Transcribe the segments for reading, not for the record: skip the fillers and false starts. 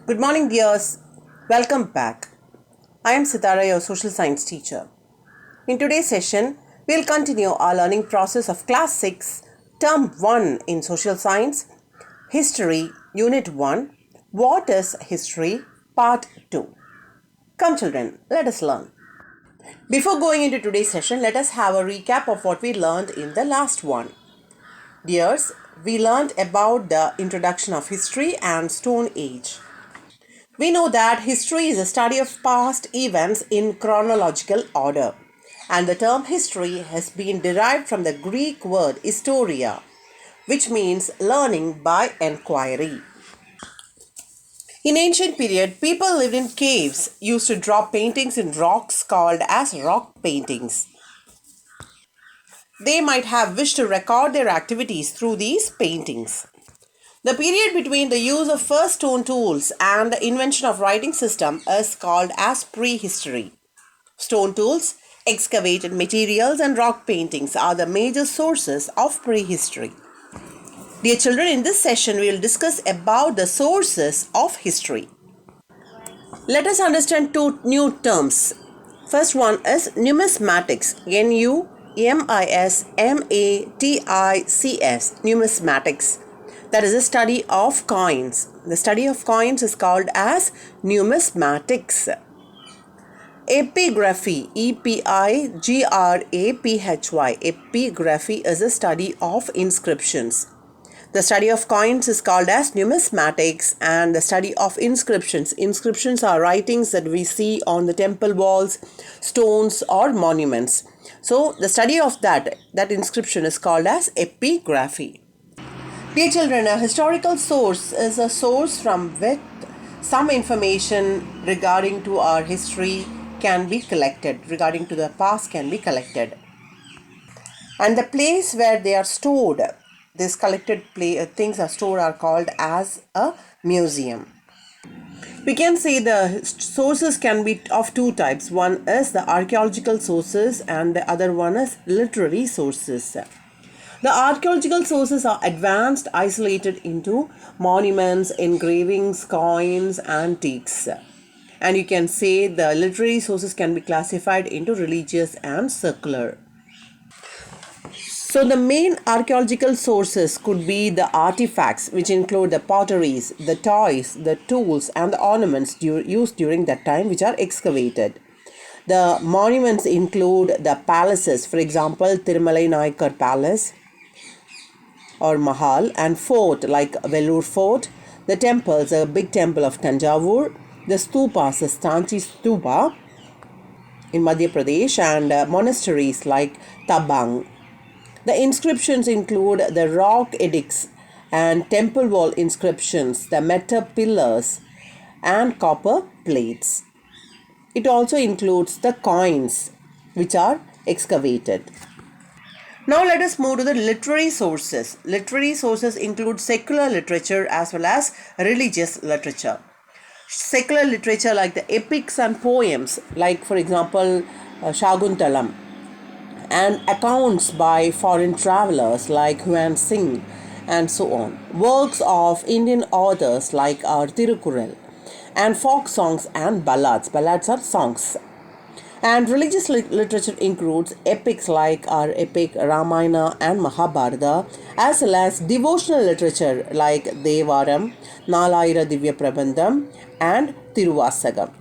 Good morning, dears. Welcome back. I am Sitara, your social science teacher. In today's session, we'll continue our learning process of Class 6, Term 1 in Social Science, History, Unit 1, What is History, Part 2. Come, children, let us learn. Before going into today's session, let us have a recap of what we learned in the last one. Dears, we learned about the introduction of history and Stone Age. We know that history is a study of past events in chronological order, and the term history has been derived from the Greek word historia, which means learning by enquiry. In ancient period, people lived in caves, used to draw paintings in rocks called as rock paintings. They might have wished to record their activities through these paintings. The period between the use of first stone tools and the invention of writing system is called as prehistory. Stone tools, excavated materials and rock paintings are the major sources of prehistory. Dear children, in this session we will discuss about the sources of history. Let us understand two new terms. First one is numismatics. Numismatics. Numismatics. That is the study of coins. The study of coins is called as numismatics. Epigraphy. Epigraphy. Epigraphy is a study of inscriptions. The study of coins is called as numismatics, and the study of inscriptions. Inscriptions are writings that we see on the temple walls, stones or monuments. So the study of that inscription is called as epigraphy. Dear children, a historical source is a source from which some information regarding to our history can be collected, regarding to the past can be collected. And the place where they are stored, these collected things are stored, are called as a museum. We can say the sources can be of two types. One is the archaeological sources and the other one is literary sources. The archaeological sources are advanced, isolated into monuments, engravings, coins, antiques. And you can say the literary sources can be classified into religious and secular. So the main archaeological sources could be the artifacts, which include the potteries, the toys, the tools and the ornaments used during that time, which are excavated. The monuments include the palaces, for example, Tirumalai Nayakar Palace or Mahal, and fort like Vellore Fort, the temples, a big temple of Tanjavur, the stupas, the Sanchi Stupa in Madhya Pradesh, and monasteries like Tabang. The inscriptions include the rock edicts and temple wall inscriptions, the metal pillars and copper plates. It also includes the coins which are excavated. Now let us move to the literary sources. Literary sources include secular literature as well as religious literature. Secular literature like the epics and poems, like for example Shakuntalam, and accounts by foreign travelers like Huan Singh and so on. Works of Indian authors like our Tirukural, and folk songs and ballads. Ballads are songs. And religious literature includes epics like our epic Ramayana and Mahabharata, as well as devotional literature like Devaram, Nalayira Divya Prabandham, and Tiruvasagam.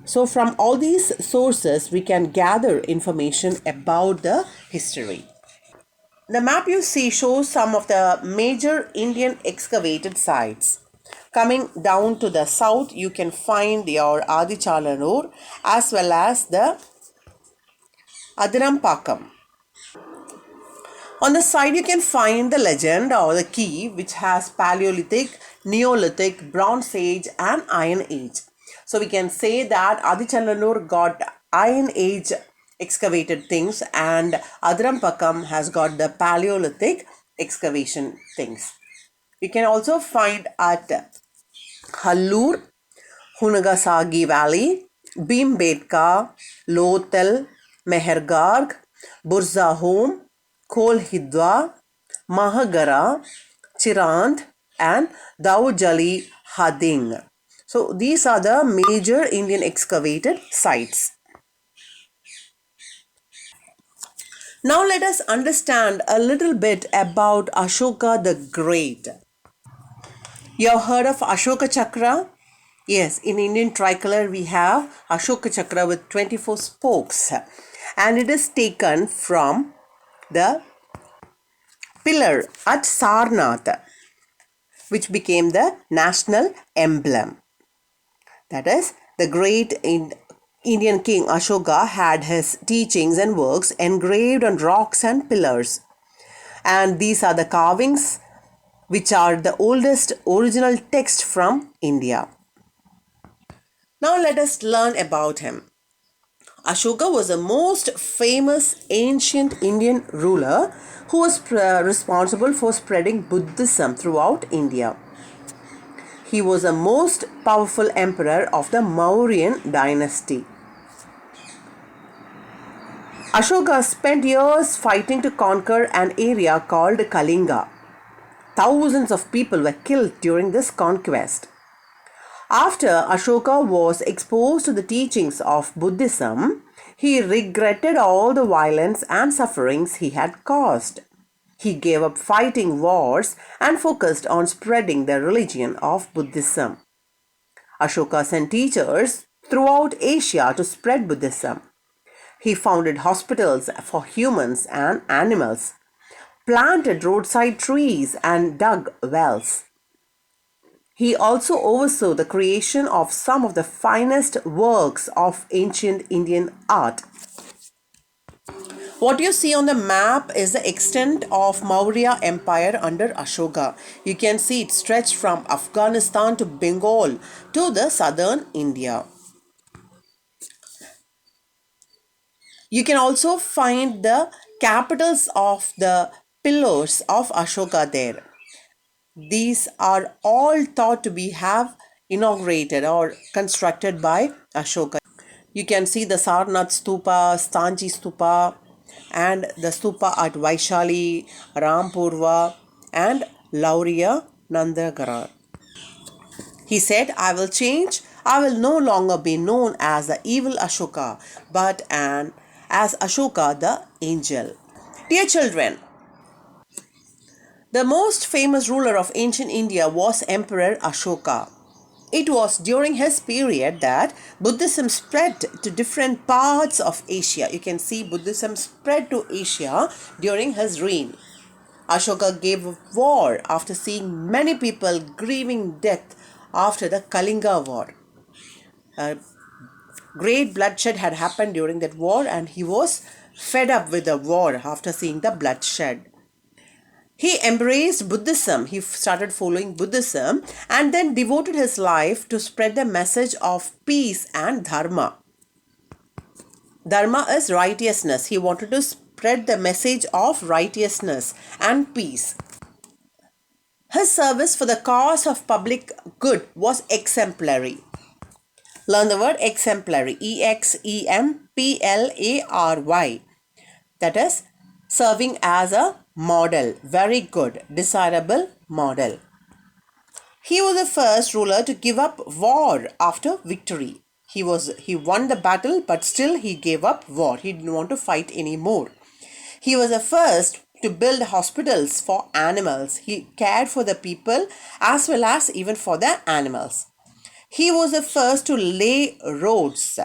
So from all these sources, we can gather information about the history. The map you see shows some of the major Indian excavated sites. Coming down to the south, you can find your Adichalanur as well as the Adirampakam. On the side, you can find the legend or the key, which has Paleolithic, Neolithic, Bronze Age, and Iron Age. So we can say that Adichanlanur got Iron Age excavated things, and Adirampakam has got the Paleolithic excavation things. You can also find at Hallur, Hunagasagi Valley, Bhimbetka, Lothal, Mehergarh, Burzahom, Kolhidwa, Mahagara, Chirand, and Daujali Hading. So these are the major Indian excavated sites. Now let us understand a little bit about Ashoka the Great. You have heard of Ashoka Chakra? Yes, in Indian tricolor we have Ashoka Chakra with 24 spokes, and it is taken from the pillar at Sarnath, which became the national emblem. That is, the great Indian king Ashoka had his teachings and works engraved on rocks and pillars. And these are the carvings which are the oldest original text from India. Now let us learn about him. Ashoka was the most famous ancient Indian ruler who was responsible for spreading Buddhism throughout India. He was the most powerful emperor of the Mauryan dynasty. Ashoka spent years fighting to conquer an area called Kalinga. Thousands of people were killed during this conquest. After Ashoka was exposed to the teachings of Buddhism, he regretted all the violence and sufferings he had caused. He gave up fighting wars and focused on spreading the religion of Buddhism. Ashoka sent teachers throughout Asia to spread Buddhism. He founded hospitals for humans and animals, planted roadside trees, and dug wells. He also oversaw the creation of some of the finest works of ancient Indian art. What you see on the map is the extent of Maurya Empire under Ashoka. You can see it stretched from Afghanistan to Bengal to the southern India. You can also find the capitals of the pillars of Ashoka there. These are all thought to be have inaugurated or constructed by Ashoka. You can see the Sarnath Stupa, Stanchi Stupa, and the Stupa at Vaishali, Rampurva, and Lauriya Nandagara. He said, I will change. I will no longer be known as the evil Ashoka, but as Ashoka the angel. Dear children, the most famous ruler of ancient India was Emperor Ashoka. It was during his period that Buddhism spread to different parts of Asia. You can see Buddhism spread to Asia during his reign. Ashoka gave war after seeing many people grieving death after the Kalinga war. Great bloodshed had happened during that war, and he was fed up with the war after seeing the bloodshed. He embraced Buddhism. He started following Buddhism and then devoted his life to spread the message of peace and dharma. Dharma is righteousness. He wanted to spread the message of righteousness and peace. His service for the cause of public good was exemplary. Learn the word exemplary. EXEMPLARY. That is serving as a model. Very good. Desirable model. He was the first ruler to give up war after victory. He won the battle, but still he gave up war. He didn't want to fight anymore. He was the first to build hospitals for animals. He cared for the people as well as even for the animals. He was the first to lay roads.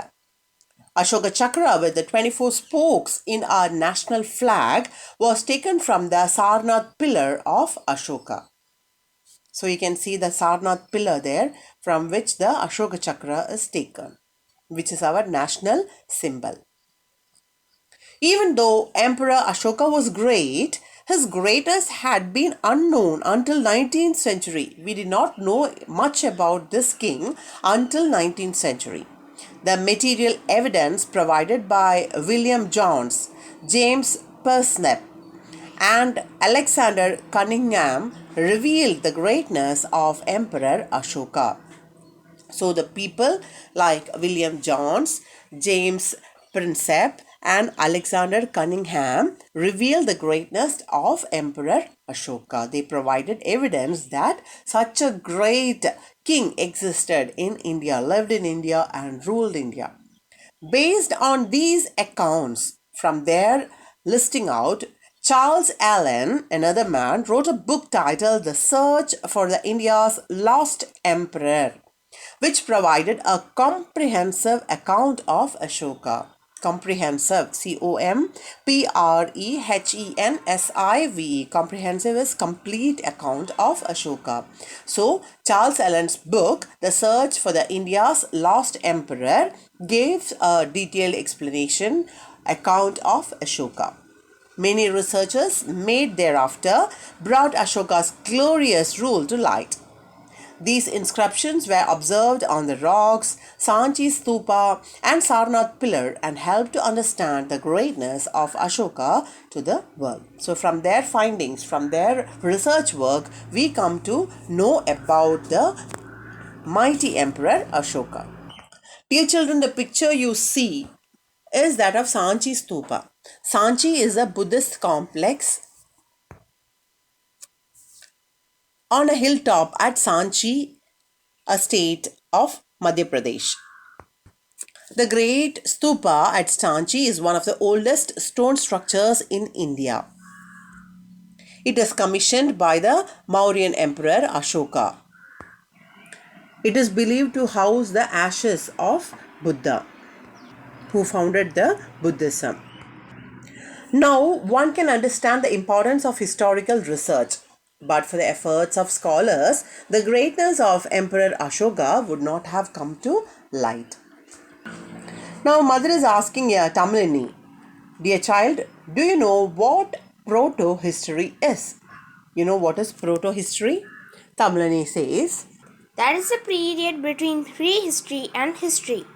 Ashoka Chakra with the 24 spokes in our national flag was taken from the Sarnath pillar of Ashoka. So you can see the Sarnath pillar there from which the Ashoka Chakra is taken, which is our national symbol. Even though Emperor Ashoka was great, his greatness had been unknown until 19th century. We did not know much about this king until 19th century. The material evidence provided by William Jones, James Persnep, and Alexander Cunningham revealed the greatness of Emperor Ashoka. So the people like William Jones, James Persnep, and Alexander Cunningham revealed the greatness of Emperor Ashoka. They provided evidence that such a great king existed in India, lived in India, and ruled India. Based on these accounts from their listing out, Charles Allen, another man, wrote a book titled The Search for the India's Lost Emperor, which provided a comprehensive account of Ashoka. Comprehensive, Comprehensive. Comprehensive is complete account of Ashoka. So, Charles Allen's book, The Search for the India's Lost Emperor, gives a detailed explanation account of Ashoka. Many researchers made thereafter brought Ashoka's glorious rule to light. These inscriptions were observed on the rocks, Sanchi Stupa and Sarnath Pillar and helped to understand the greatness of Ashoka to the world. So from their findings, from their research work, we come to know about the mighty Emperor Ashoka. Dear children, the picture you see is that of Sanchi Stupa. Sanchi is a Buddhist complex on a hilltop at Sanchi, a state of Madhya Pradesh. The Great Stupa at Sanchi is one of the oldest stone structures in India. It is commissioned by the Mauryan Emperor Ashoka. It is believed to house the ashes of Buddha, who founded the Buddhism. Now, one can understand the importance of historical research. But for the efforts of scholars, the greatness of Emperor Ashoka would not have come to light. Now, mother is asking Tamilini, dear child, do you know what proto-history is? You know what is proto-history? Tamilini says, that is a period between prehistory and history.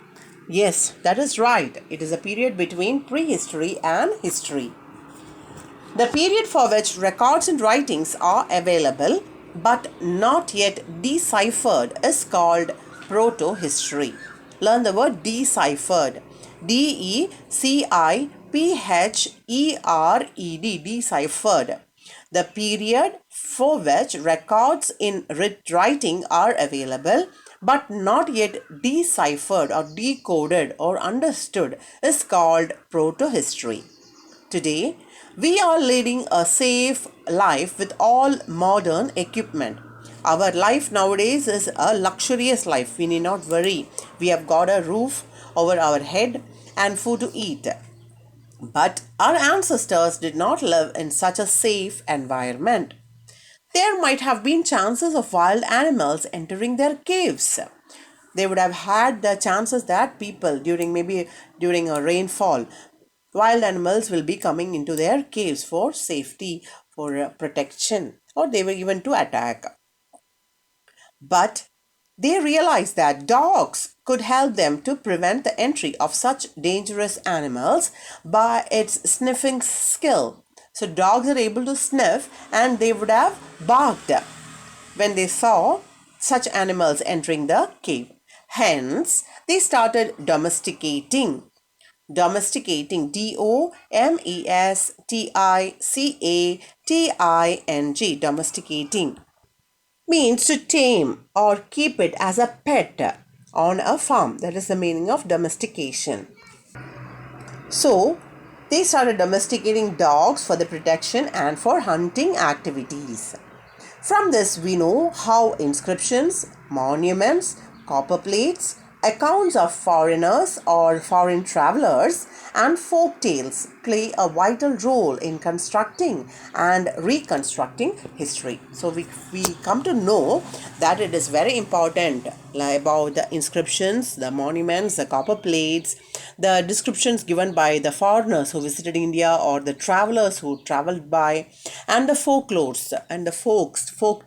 Yes, that is right. It is a period between prehistory and history. The period for which records and writings are available but not yet deciphered is called proto-history. Learn the word deciphered. D-E-C-I-P-H-E-R-E-D, deciphered. The period for which records in writing are available but not yet deciphered or decoded or understood is called proto-history. Today, we are leading a safe life with all modern equipment. Our life nowadays is a luxurious life. We need not worry. We have got a roof over our head and food to eat. But our ancestors did not live in such a safe environment. There might have been chances of wild animals entering their caves. They would have had the chances that people during a rainfall, wild animals will be coming into their caves for safety, for protection, or they were even to attack. But they realized that dogs could help them to prevent the entry of such dangerous animals by its sniffing skill. So dogs are able to sniff and they would have barked when they saw such animals entering the cave. Hence, they started domesticating. Domesticating, Domesticating, domesticating means to tame or keep it as a pet on a farm. That is the meaning of domestication. So, they started domesticating dogs for the protection and for hunting activities. From this, we know how inscriptions, monuments, copper plates, accounts of foreigners or foreign travelers, and folk tales play a vital role in constructing and reconstructing history. So we come to know that it is very important about the inscriptions, the monuments, the copper plates, the descriptions given by the foreigners who visited India or the travelers who traveled by, and the folklores and the folk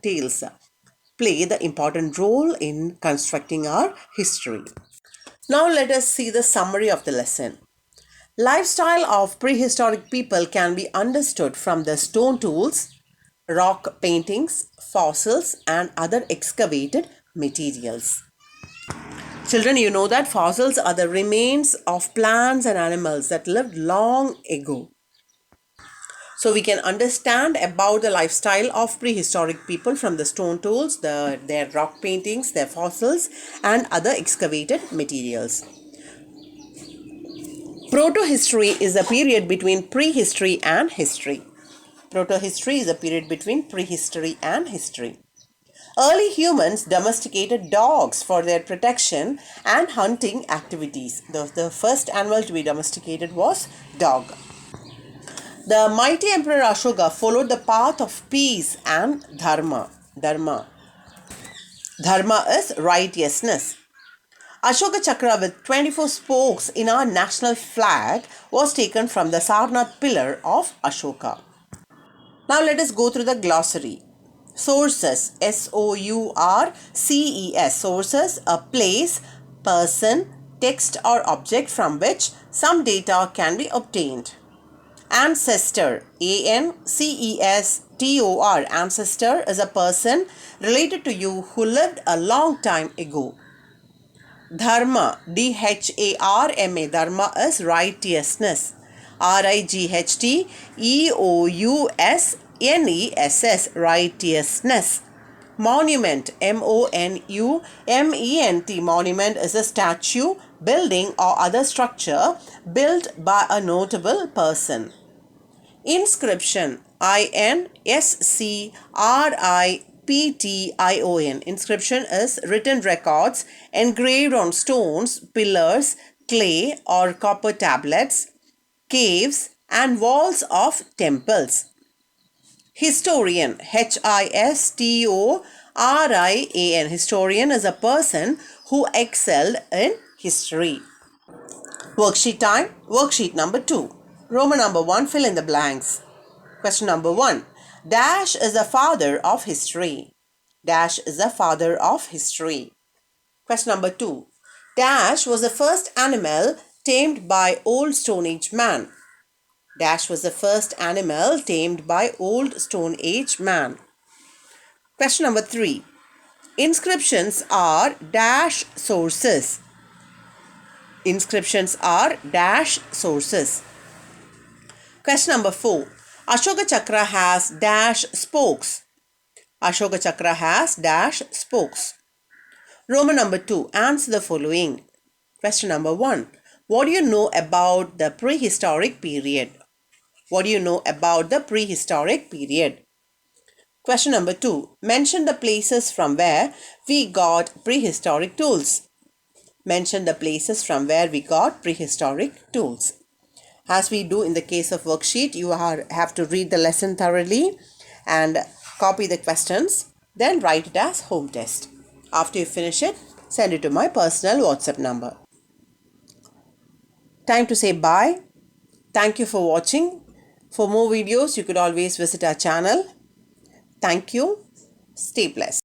tales play the important role in constructing our history. Now let us see the summary of the lesson. Lifestyle of prehistoric people can be understood from the stone tools, rock paintings, fossils and other excavated materials. Children, you know that fossils are the remains of plants and animals that lived long ago. So we can understand about the lifestyle of prehistoric people from the stone tools, their rock paintings, their fossils, and other excavated materials. Protohistory is a period between prehistory and history. Protohistory is a period between prehistory and history. Early humans domesticated dogs for their protection and hunting activities. The first animal to be domesticated was dog. The mighty Emperor Ashoka followed the path of peace and dharma. Dharma is righteousness. Ashoka Chakra with 24 spokes in our national flag was taken from the Sarnath pillar of Ashoka. Now let us go through the glossary. Sources, S-O-U-R-C-E-S, sources, a place, person, text or object from which some data can be obtained. Ancestor, A-N-C-E-S-T-O-R, ancestor is a person related to you who lived a long time ago. Dharma, D-H-A-R-M-A, dharma is righteousness. R-I-G-H-T-E-O-U-S-N-E-S-S, righteousness. Monument, M-O-N-U-M-E-N-T, monument is a statue, building or other structure built by a notable person. Inscription, I-N-S-C-R-I-P-T-I-O-N, inscription is written records engraved on stones, pillars, clay or copper tablets, caves and walls of temples. Historian, H-I-S-T-O-R-I-A-N, historian is a person who excelled in history. Worksheet time. Worksheet number 2. Roman number 1, fill in the blanks. Question number 1. Dash is the father of history. Dash is the father of history. Question number 2. Dash was the first animal tamed by old Stone Age man. Dash was the first animal tamed by old Stone Age man. Question number 3. Inscriptions are dash sources. Inscriptions are dash sources. Question number 4. Ashoka Chakra has dash spokes. Ashoka Chakra has dash spokes. Roman number 2. Answer the following. Question number 1. What do you know about the prehistoric period? What do you know about the prehistoric period? Question number 2. Mention the places from where we got prehistoric tools. Mention the places from where we got prehistoric tools. As we do in the case of worksheet, you have to read the lesson thoroughly and copy the questions. Then write it as home test. After you finish it, send it to my personal WhatsApp number. Time to say bye. Thank you for watching. For more videos, you could always visit our channel. Thank you. Stay blessed.